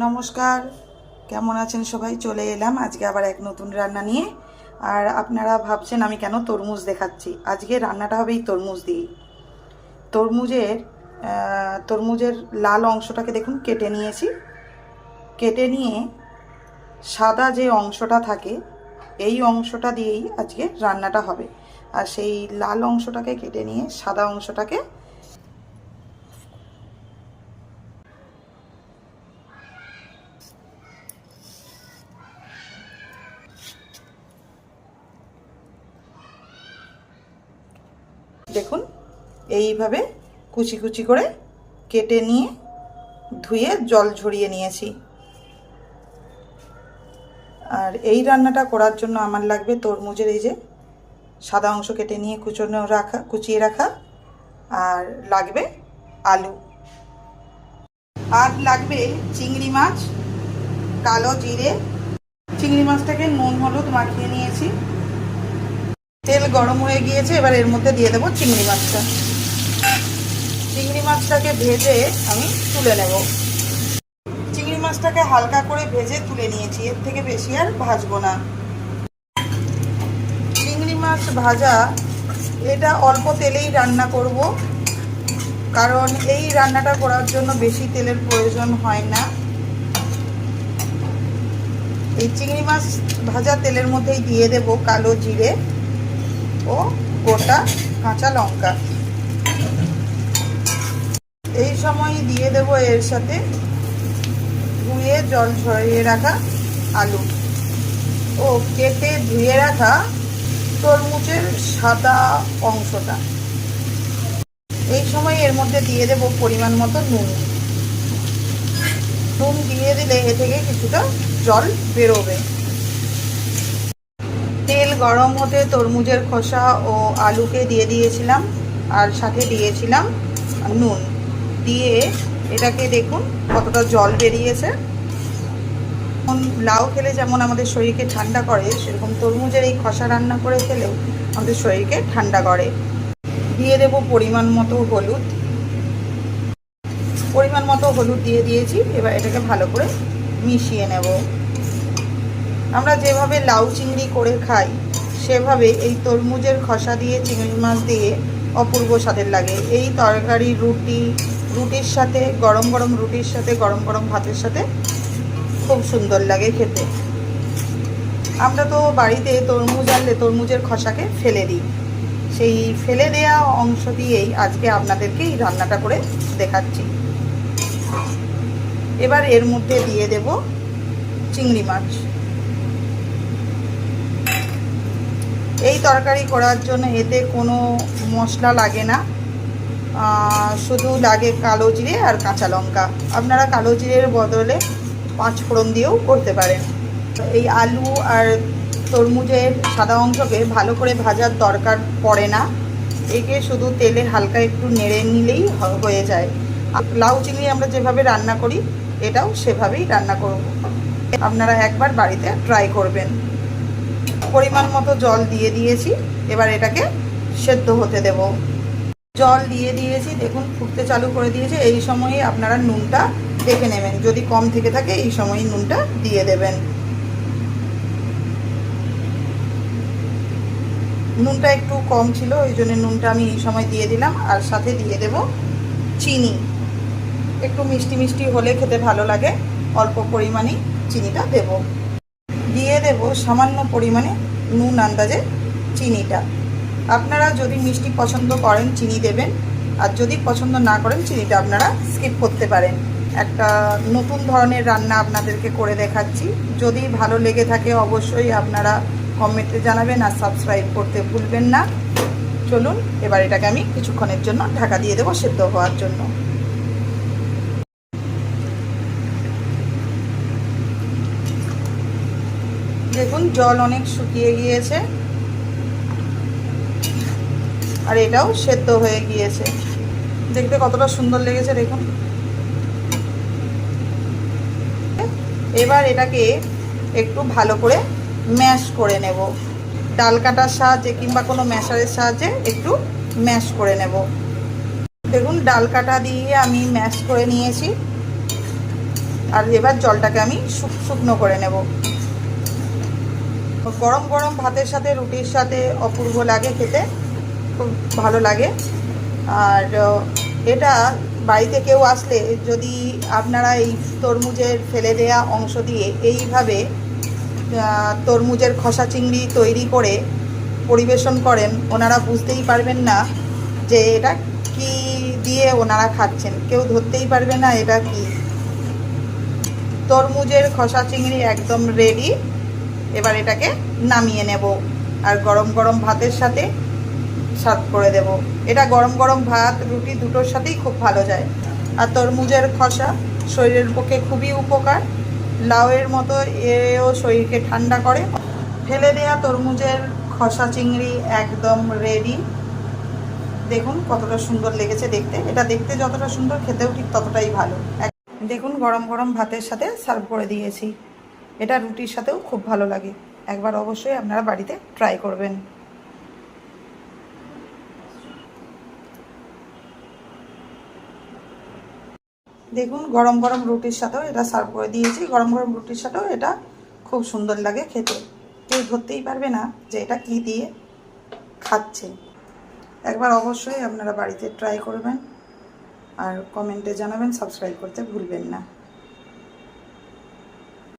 নমস্কার, কেমন আছেন সবাই? চলে এলাম আজকে আবার এক নতুন রান্না নিয়ে। আর আপনারা ভাবছেন আমি কেন তরমুজ দেখাচ্ছি। আজকে রান্নাটা হবে এই তরমুজ দিয়ে। তরমুজের লাল অংশটাকে দেখুন কেটে নিয়েছি। কেটে নিয়ে সাদা যে অংশটা থাকে এই অংশটা দিয়েই আজকে রান্নাটা হবে। আর সেই লাল অংশটাকে কেটে নিয়ে সাদা অংশটাকে দেখুন এইভাবে কুচি কুচি করে কেটে নিয়ে ধুয়ে জল ঝরিয়ে নিয়েছি। আর এই রান্নাটা করার জন্য আমার লাগবে তরমুজের এই যে সাদা অংশ কেটে নিয়ে কুচিয়ে রাখা, আর লাগবে আলু, আর লাগবে চিংড়ি মাছ, কালো জিরে। চিংড়ি মাছটাকে নুন হলুদ মাখিয়ে নিয়েছি। তেল গরম হয়ে গিয়েছে, এবার এর মধ্যে দিয়ে দেবো চিংড়ি মাছটা। চিংড়ি মাছটাকে ভেজে আমি তুলে নেব। চিংড়ি মাছটাকে হালকা করে ভেজে তুলে নিয়েছি, এর থেকে বেশি আর ভাজবো না। চিংড়ি মাছ ভাজা এটা অল্প তেলেই রান্না করব, কারণ এই রান্নাটা করার জন্য বেশি তেলের প্রয়োজন হয় না। এই চিংড়ি মাছ ভাজা তেলের মধ্যেই দিয়ে দেব কালো জিরে ও গোটা কাঁচা লঙ্কা। এই সময় দিয়ে দেব এর সাথে ধুয়ে জল ঝরিয়ে রাখা আলু ও কেটে ধুয়ে রাখা তরমুজের সাদা অংশটা। এই সময় এর মধ্যে দিয়ে দেব পরিমাণ মতো নুন। নুন দিয়ে দিলে এ থেকে কিছুটা জল বেরোবে। তেল গরম হতে তরমুজের খোসা ও আলুকে দিয়ে দিয়েছিলাম, আর সাথে দিয়েছিলাম নুন। দিয়ে এটাকে দেখুন কতটা জল বেরিয়েছে। লাউ খেলে যেমন আমাদের শরীরকে ঠান্ডা করে, সেরকম তরমুজের এই খোসা রান্না করে খেলেও আমাদের শরীরকে ঠান্ডা করে। দিয়ে দেব পরিমাণ মতো হলুদ। পরিমাণ মতো হলুদ দিয়ে দিয়েছি। এবার এটাকে ভালো করে মিশিয়ে নেব। আমরা যেভাবে লাউ চিংড়ি করে খাই সেভাবে এই তরমুজের খোসা দিয়ে চিংড়ি মাছ দিয়ে অপূর্ব স্বাদের লাগে। এই তরকারি রুটির সাথে, গরম গরম রুটির সাথে, গরম গরম ভাতের সাথে খুব সুন্দর লাগে খেতে। আমরা তো বাড়িতে তরমুজ আনলে তরমুজের খোসাকে ফেলে দিই। সেই ফেলে দেওয়া অংশ দিয়েই আজকে আপনাদেরকে এই রান্নাটা করে দেখাচ্ছি। এবার এর মধ্যে দিয়ে দেব চিংড়ি মাছ। এই তরকারি করার জন্য এতে কোনো মশলা লাগে না, শুধু লাগে কালো জিরে আর কাঁচা লঙ্কা। আপনারা কালো জিরের বদলে 5 ফোড়ন দিয়েও করতে পারেন। এই আলু আর তরমুজের সাদা অংশকে ভালো করে ভাজার দরকার পড়ে না, একে শুধু তেলে হালকা একটু নেড়ে নিলেই হয়ে যায়। লাউ চিংড়ি আমরা যেভাবে রান্না করি এটাও সেভাবেই রান্না করব। আপনারা একবার বাড়িতে ট্রাই করবেন। পরিমাণ মতো জল দিয়ে দিয়েছি। এবার এটাকে সেদ্ধ হতে দেব। জল দিয়ে দিয়েছি, দেখুন ফুটতে চালু করে দিয়েছে। এই সময়ে আপনারা নুনটা দেখে নেবেন, যদি কম থেকে থাকে এই সময় নুনটা দিয়ে দেবেন। নুনটা একটু কম ছিল, ওই জন্য নুনটা আমি এই সময় দিয়ে দিলাম। আর সাথে দিয়ে দেব চিনি। একটু মিষ্টি মিষ্টি হলে খেতে ভালো লাগে, অল্প পরিমাণেই চিনিটা দেব। দিয়ে দেব সামান্য পরিমাণে নুন আন্দাজে চিনিটা। আপনারা যদি মিষ্টি পছন্দ করেন চিনি দেবেন, আর যদি পছন্দ না করেন চিনিটা আপনারা স্কিপ করতে পারেন। একটা নতুন ধরনের রান্না আপনাদেরকে করে দেখাচ্ছি। যদি ভালো লেগে থাকে অবশ্যই আপনারা কমেন্টে জানাবেন, আর সাবস্ক্রাইব করতে ভুলবেন না। চলুন এবার এটাকে আমি কিছুক্ষণের জন্য ঢাকা দিয়ে দেবো সেদ্ধ হওয়ার জন্য। দেখুন জল অনেক শুকিয়ে গিয়েছে, আর এটাও সেদ্ধ হয়ে গিয়েছে। দেখতে কতটা সুন্দর লেগেছে দেখুন। এবার এটাকে একটু ভালো করে ম্যাশ করে নেব। ডাল কাটার সাহায্যে কিংবা কোনো ম্যাশারের সাহায্যে একটু ম্যাশ করে নেব। দেখুন ডাল কাটা দিয়ে আমি ম্যাশ করে নিয়েছি। আর এবার জলটাকে আমি শুকনো করে নেব। গরম গরম ভাতের সাথে রুটির সাথে অপূর্ব লাগে খেতে, খুব ভালো লাগে। আর এটা বাড়িতে কেউ আসলে যদি আপনারা এই তরমুজের ফেলে দেওয়া অংশ দিয়ে এইভাবে তরমুজের খোসা চিংড়ি তৈরি করে পরিবেশন করেন, ওনারা বুঝতেই পারবেন না যে এটা কি দিয়ে ওনারা খাচ্ছেন, কেউ ধরতেই পারবে না এটা কি। তরমুজের খোসা চিংড়ি একদম রেডি। এবার এটাকে নামিয়ে নেব আর গরম গরম ভাতের সাথে সার্ভ করে দেব। এটা গরম গরম ভাত রুটি দুটোর সাথেই খুব ভালো যায়। আর তরমুজের খোসা শরীরের পক্ষে খুবই উপকার, লাউয়ের মতো এও শরীরকে ঠান্ডা করে। ফেলে দেয়া তরমুজের খোসা চিংড়ি একদম রেডি। দেখুন কতটা সুন্দর লেগেছে দেখতে, এটা দেখতে যতটা সুন্দর খেতেও ঠিক ততটাই ভালো। দেখুন গরম গরম ভাতের সাথে সার্ভ করে দিয়েছি, এটা রুটির সাথেও খুব ভালো লাগে। একবার অবশ্যই আপনারা বাড়িতে ট্রাই করবেন। দেখুন গরম গরম রুটির সাথেও এটা সার্ভ করে দিয়েছি, গরম গরম রুটির সাথেও এটা খুব সুন্দর লাগে খেতে, কেউ ধরতেই পারবে না যে এটা কী দিয়ে খাচ্ছে। একবার অবশ্যই আপনারা বাড়িতে ট্রাই করবেন আর কমেন্টে জানাবেন, সাবস্ক্রাইব করতে ভুলবেন না।